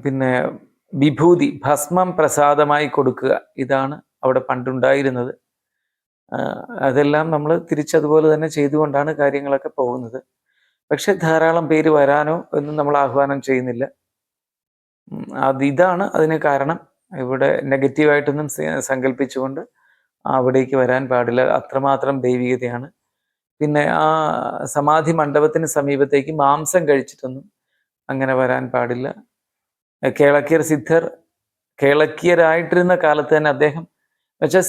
പിന്നെ വിഭൂതി ഭസ്മം പ്രസാദമായി കൊടുക്കുക, ഇതാണ് അവിടെ പണ്ടുണ്ടായിരുന്നത്. അതെല്ലാം നമ്മൾ തിരിച്ചതുപോലെ തന്നെ ചെയ്തുകൊണ്ടാണ് കാര്യങ്ങളൊക്കെ പോകുന്നത്. പക്ഷെ ധാരാളം പേര് വരാനോ ഒന്നും നമ്മൾ ആഹ്വാനം ചെയ്യുന്നില്ല. ഇതാണ് അതിന് കാരണം. ഇവിടെ നെഗറ്റീവായിട്ടൊന്നും സങ്കല്പിച്ചുകൊണ്ട് അവിടേക്ക് വരാൻ പാടില്ല. അത്രമാത്രം ദൈവികതയാണ്. പിന്നെ ആ സമാധി മണ്ഡപത്തിന് സമീപത്തേക്ക് മാംസം കഴിച്ചിട്ടൊന്നും അങ്ങനെ വരാൻ പാടില്ല. കേളക്കിയർ സിദ്ധർ കേളക്കിയരായിട്ടിരുന്ന കാലത്ത് തന്നെ അദ്ദേഹം വെച്ചാൽ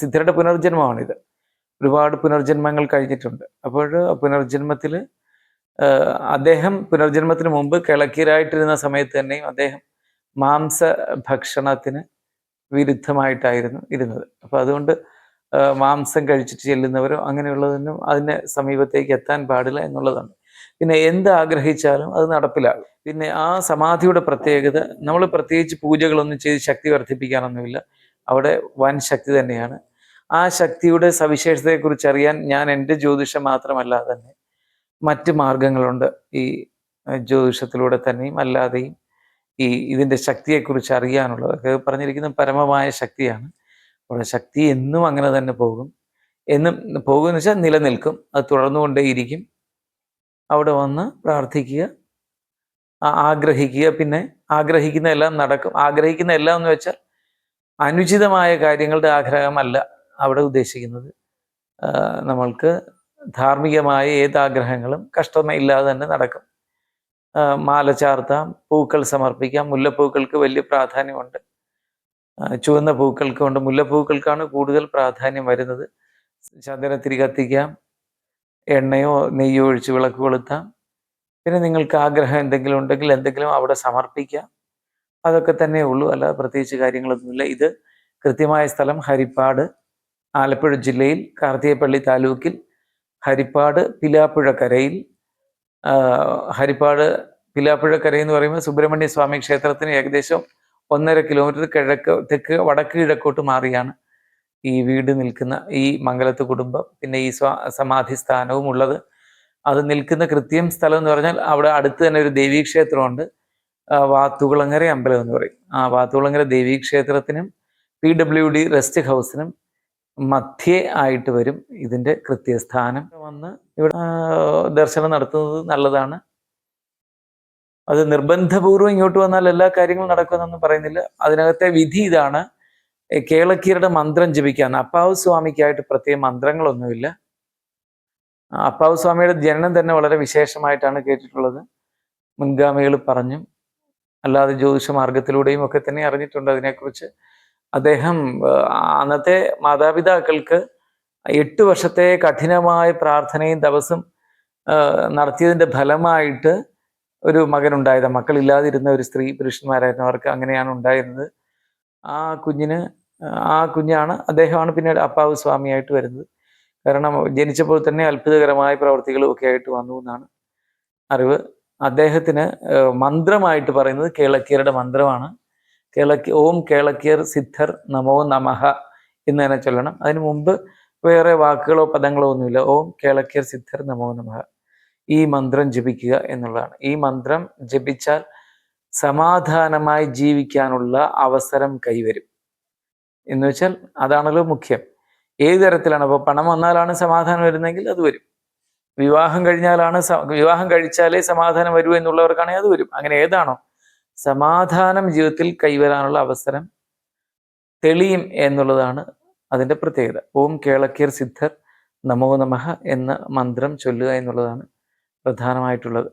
സിദ്ധരുടെ പുനർജന്മമാണിത്. ഒരുപാട് പുനർജന്മങ്ങൾ കഴിഞ്ഞിട്ടുണ്ട്. അപ്പോൾ പുനർജന്മത്തിൽ അദ്ദേഹം പുനർജന്മത്തിന് മുമ്പ് കേളക്കിയരായിട്ടിരുന്ന സമയത്ത് തന്നെയും അദ്ദേഹം മാംസ ഭക്ഷണത്തിന് വിരുദ്ധമായിട്ടായിരുന്നു ഇരുന്നത്. അപ്പോൾ അതുകൊണ്ട് മാംസം കഴിച്ചിട്ട് ചെല്ലുന്നവരോ അങ്ങനെയുള്ളതൊന്നും അതിന് സമീപത്തേക്ക് എത്താൻ പാടില്ല എന്നുള്ളതാണ്. പിന്നെ എന്ത് ആഗ്രഹിച്ചാലും അത് നടപ്പിലാകും. പിന്നെ ആ സമാധിയുടെ പ്രത്യേകത, നമ്മൾ പ്രത്യേകിച്ച് പൂജകളൊന്നും ചെയ്ത് ശക്തി വർദ്ധിപ്പിക്കാനൊന്നുമില്ല. അവിടെ വൻ ശക്തി തന്നെയാണ്. ആ ശക്തിയുടെ സവിശേഷതയെക്കുറിച്ച് അറിയാൻ ഞാൻ എൻ്റെ ജ്യോതിഷം മാത്രമല്ല തന്നെ മറ്റ് മാർഗങ്ങളുണ്ട്. ഈ ജ്യോതിഷത്തിലൂടെ തന്നെയും അല്ലാതെയും ഇതിൻ്റെ ശക്തിയെക്കുറിച്ച് അറിയാനുള്ളത് പറഞ്ഞിരിക്കുന്ന പരമമായ ശക്തിയാണ്. അവിടെ ശക്തി എന്നും അങ്ങനെ തന്നെ പോകും. എന്നും പോകുമെന്ന് വെച്ചാൽ നിലനിൽക്കും, അത് തുടർന്നുകൊണ്ടേയിരിക്കും. അവിടെ വന്ന് പ്രാർത്ഥിക്കുക, ആഗ്രഹിക്കുക. പിന്നെ ആഗ്രഹിക്കുന്ന എല്ലാം നടക്കും. ആഗ്രഹിക്കുന്ന എല്ലാം എന്ന് വെച്ചാൽ അനുചിതമായ കാര്യങ്ങളുടെ ആഗ്രഹമല്ല അവിടെ ഉദ്ദേശിക്കുന്നത്. നമ്മൾക്ക് ധാർമ്മികമായ ഏതാഗ്രഹങ്ങളും കഷ്ടമില്ലാതെ തന്നെ നടക്കും. മാല ചാർത്താം, പൂക്കൾ സമർപ്പിക്കാം. മുല്ലപ്പൂക്കൾക്ക് വലിയ പ്രാധാന്യമുണ്ട്. ചുവന്ന പൂക്കൾക്ക് കൊണ്ട് മുല്ലപ്പൂക്കൾക്കാണ് കൂടുതൽ പ്രാധാന്യം വരുന്നത്. ചന്ദനത്തിരി കത്തിക്കാം, എണ്ണയോ നെയ്യോ ഒഴിച്ച് വിളക്ക് കൊളുത്താം. പിന്നെ നിങ്ങൾക്ക് ആഗ്രഹം എന്തെങ്കിലും ഉണ്ടെങ്കിൽ എന്തെങ്കിലും അവിടെ സമർപ്പിക്കാം. അതൊക്കെ തന്നെ ഉള്ളൂ, അല്ലാതെ പ്രത്യേകിച്ച് കാര്യങ്ങളൊന്നുമില്ല. ഇത് കൃത്യമായ സ്ഥലം ഹരിപ്പാട്, ആലപ്പുഴ ജില്ലയിൽ കാർത്തികപ്പള്ളി താലൂക്കിൽ ഹരിപ്പാട് പിലാപ്പുഴക്കരയിൽ. ഹരിപ്പാട് പിലാപ്പുഴക്കര എന്ന് പറയുമ്പോൾ സുബ്രഹ്മണ്യ സ്വാമി ക്ഷേത്രത്തിന് ഏകദേശം 1.5 കിലോമീറ്റർ തെക്ക് വടക്ക് കിഴക്കോട്ട് മാറിയാണ് ഈ വീട് നിൽക്കുന്ന ഈ മംഗലത്ത് കുടുംബം പിന്നെ ഈ സമാധി സ്ഥാനവും ഉള്ളത്. അത് നിൽക്കുന്ന കൃത്യം സ്ഥലം എന്ന് പറഞ്ഞാൽ അവിടെ അടുത്ത് തന്നെ ഒരു ദേവീക്ഷേത്രമുണ്ട്, വാത്തുകുളങ്ങര അമ്പലം എന്ന് പറയും. ആ വാത്തുകുളങ്ങര ദേവീക്ഷേത്രത്തിനും PWD റെസ്റ്റ് ഹൗസിനും മധ്യേ ആയിട്ട് വരും ഇതിൻ്റെ കൃത്യസ്ഥാനം. വന്ന് ഇവിടെ ദർശനം നടത്തുന്നത് നല്ലതാണ്. അത് നിർബന്ധപൂർവ്വം ഇങ്ങോട്ട് വന്നാൽ എല്ലാ കാര്യങ്ങളും നടക്കുമെന്നൊന്നും പറയുന്നില്ല. അതിനകത്തെ വിധി ഇതാണ്: കേളക്കിയരുടെ മന്ത്രം ജപിക്കാന്ന്. അപ്പാവു സ്വാമിക്കായിട്ട് പ്രത്യേക മന്ത്രങ്ങളൊന്നുമില്ല. അപ്പാവു സ്വാമിയുടെ ജനനം തന്നെ വളരെ വിശേഷമായിട്ടാണ് കേട്ടിട്ടുള്ളത്. മുൻഗാമികൾ പറഞ്ഞും അല്ലാതെ ജ്യോതിഷ മാർഗത്തിലൂടെയും ഒക്കെ തന്നെ അറിഞ്ഞിട്ടുണ്ട് അതിനെക്കുറിച്ച്. അദ്ദേഹം അന്നത്തെ മാതാപിതാക്കൾക്ക് 8 വർഷത്തെ കഠിനമായ പ്രാർത്ഥനയും തപസ്സും നടത്തിയതിൻ്റെ ഫലമായിട്ട് ഒരു മകനുണ്ടായത്. മക്കളില്ലാതിരുന്ന ഒരു സ്ത്രീ പുരുഷന്മാരായിരുന്നു, അവർക്ക് അങ്ങനെയാണ് ഉണ്ടായിരുന്നത്. ആ കുഞ്ഞാണ് അദ്ദേഹമാണ് പിന്നീട് അപ്പാവു സ്വാമിയായിട്ട് വരുന്നത്. കാരണം ജനിച്ചപ്പോൾ തന്നെ അത്ഭുതകരമായ പ്രവർത്തികളും ഒക്കെ ആയിട്ട് വന്നു എന്നാണ് അറിവ്. അദ്ദേഹത്തിന് മന്ത്രമായിട്ട് പറയുന്നത് കേളക്കിയരുടെ മന്ത്രമാണ്. ഓം കേളക്കിയർ സിദ്ധർ നമോ നമഃ എന്ന് തന്നെ ചൊല്ലണം. അതിനു മുമ്പ് വേറെ വാക്കുകളോ പദങ്ങളോ ഒന്നുമില്ല. ഓം കേളക്കിയർ സിദ്ധർ നമോ നമഃ, ഈ മന്ത്രം ജപിക്കുക എന്നുള്ളതാണ്. ഈ മന്ത്രം ജപിച്ചാൽ സമാധാനമായി ജീവിക്കാനുള്ള അവസരം കൈവരും. എന്ന് വെച്ചാൽ അതാണല്ലോ മുഖ്യം. ഏത് തരത്തിലാണ്? അപ്പോൾ പണം വന്നാലാണ് സമാധാനം വരുന്നെങ്കിൽ അത് വരും. വിവാഹം കഴിച്ചാലേ സമാധാനം വരൂ എന്നുള്ളവർക്കാണെങ്കിൽ അത് വരും. അങ്ങനെ ഏതാണോ സമാധാനം ജീവിതത്തിൽ കൈവരാനുള്ള അവസരം തെളിയും എന്നുള്ളതാണ് അതിൻ്റെ പ്രത്യേകത. ഓം കേളക്കിയർ സിദ്ധർ നമോ നമഃ എന്ന മന്ത്രം ചൊല്ലുക എന്നുള്ളതാണ് പ്രധാനമായിട്ടുള്ളത്.